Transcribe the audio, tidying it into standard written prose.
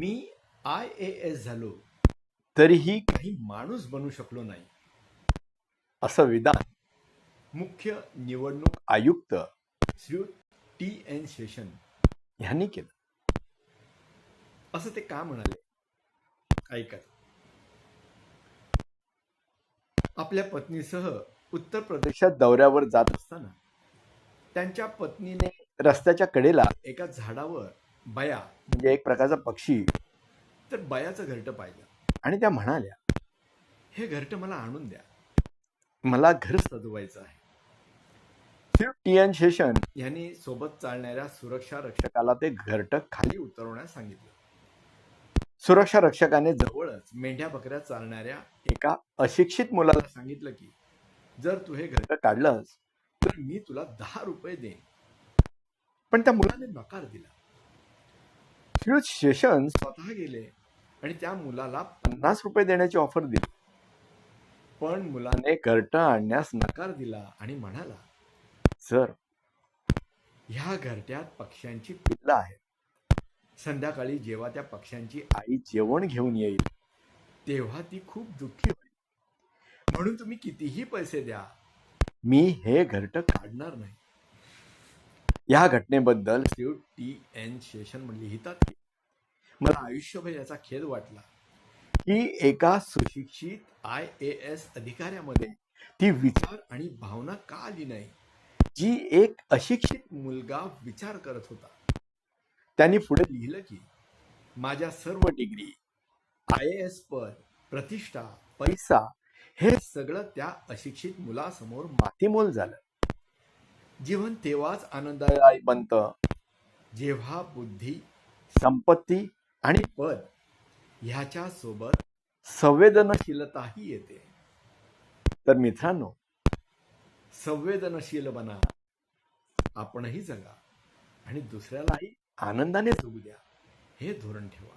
मी IAS झालो तरीही काही माणूस बनू शकलो नाही, असं विधान मुख्य निवडणूक आयुक्त श्री TN शेषन यांनी केलं. असं ते का म्हणाले? ऐका. आपल्या पत्नीसह उत्तर प्रदेशात दौऱ्यावर जात असताना त्यांच्या पत्नीने रस्त्याच्या कडेला एका झाडावर बया म्हणजे एक प्रकारचा पक्षी तर बयाचं घरटं पाहिलं आणि त्या म्हणाल्या, हे घरटं मला आणून द्या, मला घर सजवायचं आहे. TN शेषन यांनी सोबत चालणाऱ्या सुरक्षा रक्षकाला ते घरटं खाली उतरवण्यास सांगितलं. सुरक्षा रक्षकाने जवळच मेंढ्या बकऱ्या चालणाऱ्या एका अशिक्षित मुलाला सांगितलं की जर तू हे घरटं काढलंस तर मी तुला 10 रुपये देईन. पण त्या मुलाने नकार दिला. श्री शेषन स्वतः गेले आणि त्या मुलाला 50 रुपये देण्याची ऑफर दिली. पण मुलाने घरटं आणण्यास नकार दिला आणि म्हणाला, सर, ह्या घरट्यात पक्ष्यांची पिल्लं आहेत. संध्याकाळी जेव्हा त्या पक्ष्यांची आई जेवण घेऊन येईल तेव्हा ती खूप दुःखी होईल. म्हणून तुम्ही कितीही पैसे द्या, मी हे घरटं काढणार नाही. या घटनेबद्दल श्री TN शेषन लिहितात की मला आयुष्यभर याचा खेद वाटला की एका सुशिक्षित IAS अधिकाऱ्यामध्ये ती विचार आणि भावना का आली नाही जी एक अशिक्षित मुलगा विचार करत होता. त्यांनी पुढे लिहिलं की माझ्या सर्व डिग्री, IAS पद, प्रतिष्ठा, पैसा हे सगळं त्या अशिक्षित मुलासमोर मातीमोल झालं. जीवन तेव्हाच आनंददायी बनतं जेव्हा बुद्धी, संपत्ती आणि पद ह्याच्या सोबत संवेदनशीलताही येते. तर मित्रांनो, संवेदनशील बना, आपणही जगा आणि दुसऱ्यालाही आनंदाने जगू द्या, हे धोरण ठेवा.